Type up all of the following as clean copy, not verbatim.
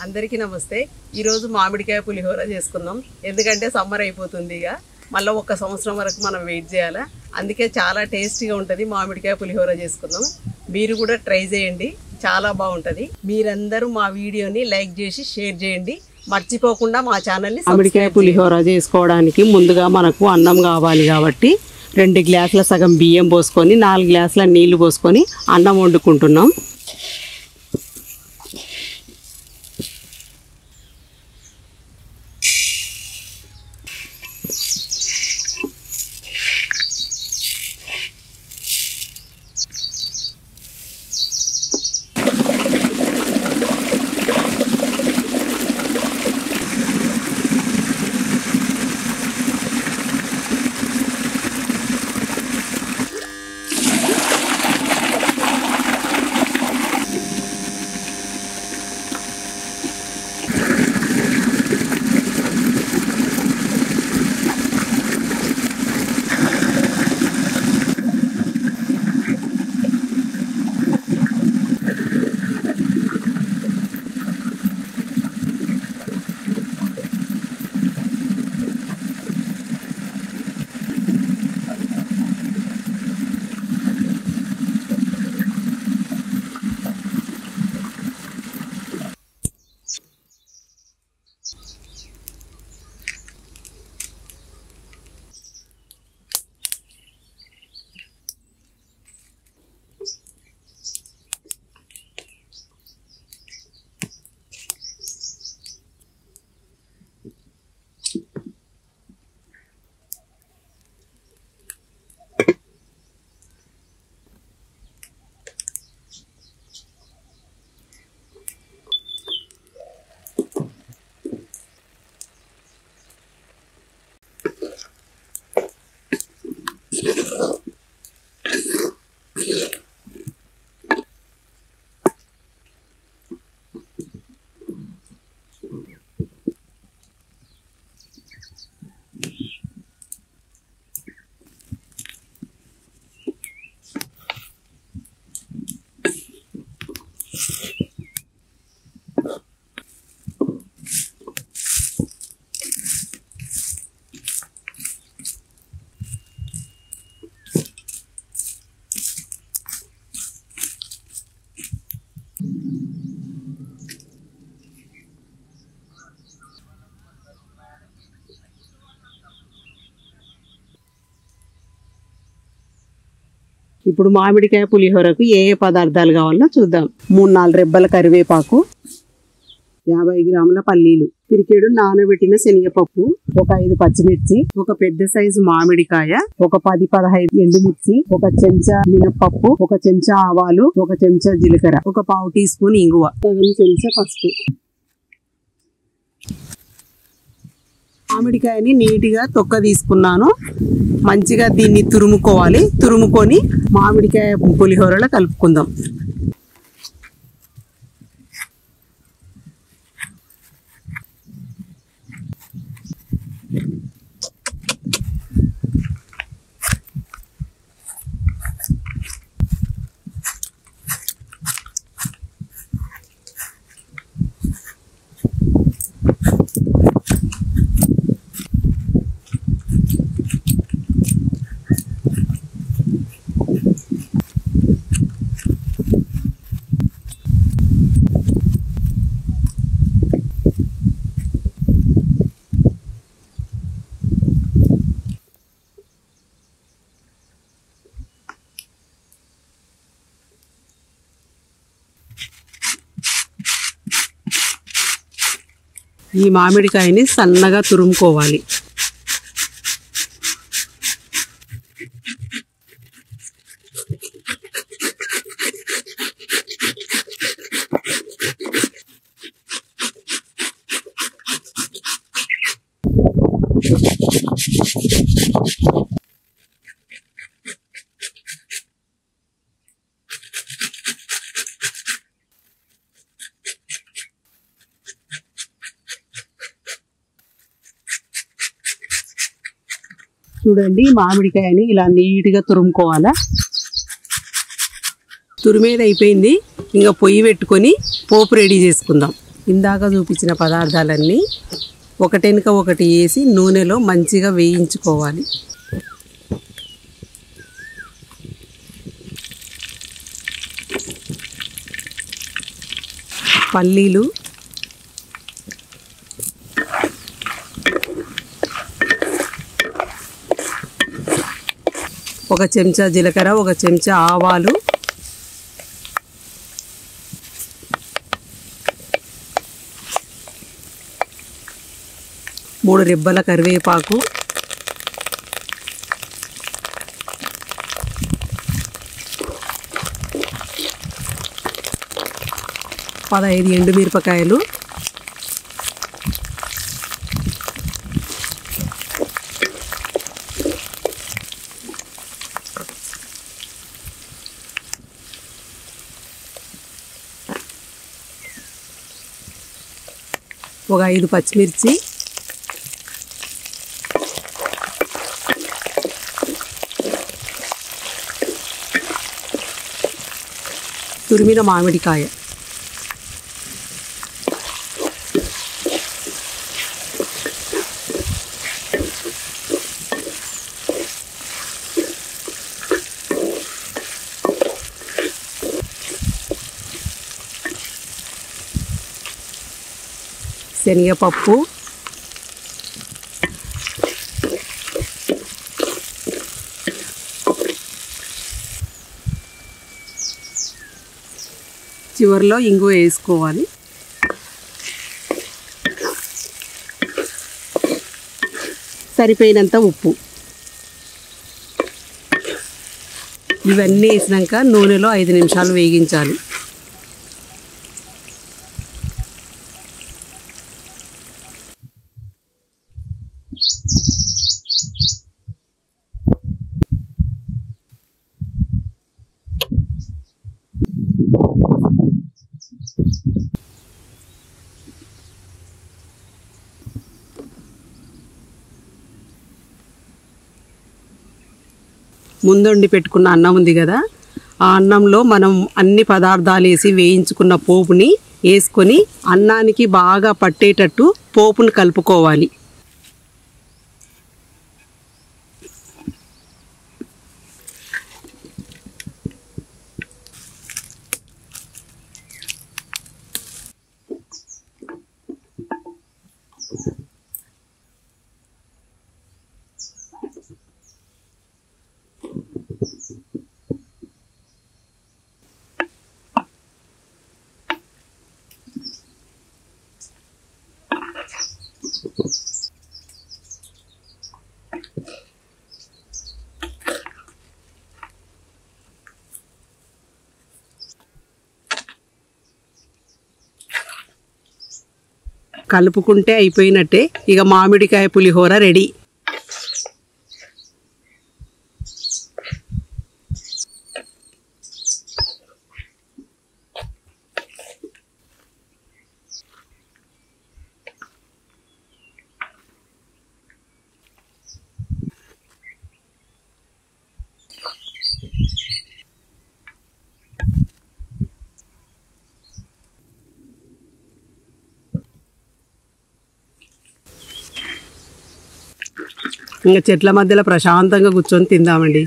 అందరికీ నమస్తే. ఈరోజు మామిడికాయ పులిహోర చేసుకుందాం. ఎందుకంటే సమ్మర్ అయిపోతుంది, ఇక మళ్ళీ ఒక సంవత్సరం వరకు మనం వెయిట్ చేయాలా. అందుకే చాలా టేస్టీగా ఉంటుంది. మామిడికాయ పులిహోర చేసుకుందాం. మీరు కూడా ట్రై చేయండి, చాలా బాగుంటుంది. మీరందరూ మా వీడియోని లైక్ చేసి షేర్ చేయండి. మర్చిపోకుండా మా ఛానల్ని. మామిడికాయ పులిహోర చేసుకోవడానికి ముందుగా మనకు అన్నం కావాలి కాబట్టి 2 గ్లాసుల సగం బియ్యం పోసుకొని 4 గ్లాసుల నీళ్లు పోసుకొని అన్నం వండుకుంటున్నాం. ఇప్పుడు మామిడికాయ పులిహోరకు ఏ పదార్థాలు కావాలో చూద్దాం. 3-4 రెబ్బల కరివేపాకు, 50 గ్రాముల పల్లీలు, పిరికెడు నానబెట్టిన శనగపప్పు, ఒక 5 పచ్చిమిర్చి, ఒక పెద్ద సైజు మామిడికాయ, ఒక 10-15 ఎండుమిర్చి, ఒక చెంచా మినపప్పు, ఒక చెంచా ఆవాలు, ఒక చెంచా జీలకర్ర, ఒక పావు టీ స్పూన్ ఇంగువ, 1 చెంచా పసుపు. మామిడికాయని నీట్గా తొక్క తీసుకున్నాను. మంచిగా దీన్ని తురుముకోవాలి. తురుముకొని మామిడికాయ పులిహోరలో కలుపుకుందాం. ఈ మామిడికాయని సన్నగా తురుముకోవాలి. చూడండి, మామిడికాయని ఇలా నీట్గా తురుముకోవాలా. తురిమేది అయిపోయింది. ఇంకా పొయ్యి పెట్టుకొని పోపు రెడీ చేసుకుందాం. ఇందాక చూపించిన పదార్థాలన్నీ ఒకటెనుక ఒకటి వేసి నూనెలో మంచిగా వేయించుకోవాలి. పల్లీలు, ఒక చెంచా జీలకర్ర, ఒక చెంచా ఆవాలు, మూడు రెబ్బల కరివేపాకు, పదహైదు ఎండుమిరపకాయలు, ఒక 5 పచ్చిమిర్చి, తురిమిన మామిడికాయ, శనగపప్పు, చివరిలో ఇంగువ వేసుకోవాలి. సరిపోయినంత ఉప్పు. ఇవన్నీ వేసినాక నూనెలో 5 నిమిషాలు వేగించాలి. ముందొండి పెట్టుకున్న అన్నం ఉంది కదా, ఆ అన్నంలో మనం అన్ని పదార్థాలు వేసి వేయించుకున్న పోపుని వేసుకొని అన్నానికి బాగా పట్టేటట్టు పోపును కలుపుకోవాలి. కలుపుకుంటే అయిపోయినట్టే. ఇక మామిడికాయ పులిహోర రెడీ. ఇంకా చెట్ల మధ్యలో ప్రశాంతంగా కూర్చొని తిందామండి.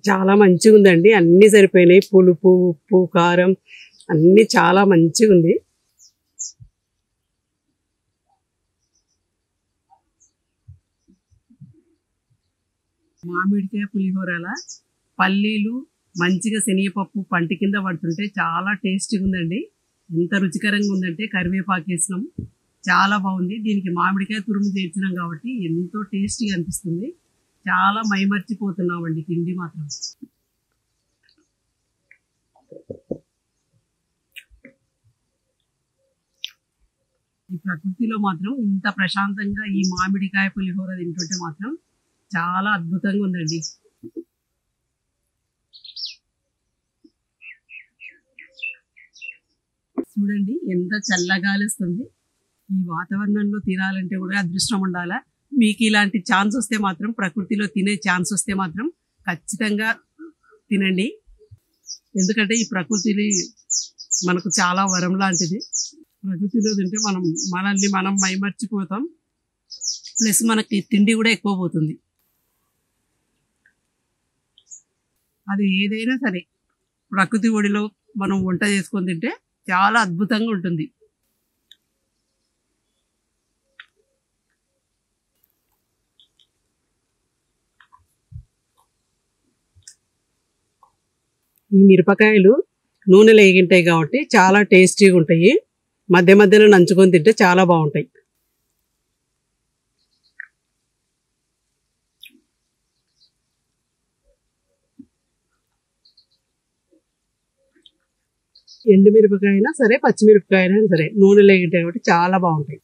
చాలా మంచిగా ఉందండి. అన్నీ సరిపోయినాయి. పులుపు, ఉప్పు, కారం అన్నీ చాలా మంచిగా ఉంది. మామిడికాయ పులిహోరల పల్లీలు మంచిగా శనగపప్పు పంటి కింద పడుతుంటే చాలా టేస్టీగా ఉందండి. ఎంత రుచికరంగా ఉందంటే కరివేపాకు వేసినాం, చాలా బాగుంది. దీనికి మామిడికాయ తురుము చేర్చినాం కాబట్టి ఎంతో టేస్టీగా అనిపిస్తుంది. చాలా మైమర్చిపోతున్నామండి తిండి మాత్రం. ఈ ప్రకృతిలో మాత్రం ఇంత ప్రశాంతంగా ఈ మామిడికాయ పులిహోర తింటుంటే మాత్రం చాలా అద్భుతంగా ఉందండి. చూడండి ఎంత చల్లగాలి వస్తుంది. ఈ వాతావరణంలో తినాలంటే కూడా అదృష్టం ఉండాలా. మీకు ఇలాంటి ఛాన్స్ వస్తే మాత్రం, ప్రకృతిలో తినే ఛాన్స్ వస్తే మాత్రం ఖచ్చితంగా తినండి. ఎందుకంటే ఈ ప్రకృతిని మనకు చాలా వరం లాంటిది. ప్రకృతిలో తింటే మనల్ని మనం మైమర్చిపోతాం. ప్లస్ మనకి తిండి కూడా ఎక్కువ పోతుంది. అది ఏదైనా సరే ప్రకృతి ఒడిలో మనం వంట చేసుకొని తింటే చాలా అద్భుతంగా ఉంటుంది. ఈ మిరపకాయలు నూనెలో వేగింటాయి కాబట్టి చాలా టేస్టీగా ఉంటాయి. మధ్య మధ్యలో నంచుకొని తింటే చాలా బాగుంటాయి. ఎండుమిరపకాయ అయినా సరే, పచ్చిమిరపకాయ అయినా సరే నూనెలో వేగింటాయి కాబట్టి చాలా బాగుంటాయి.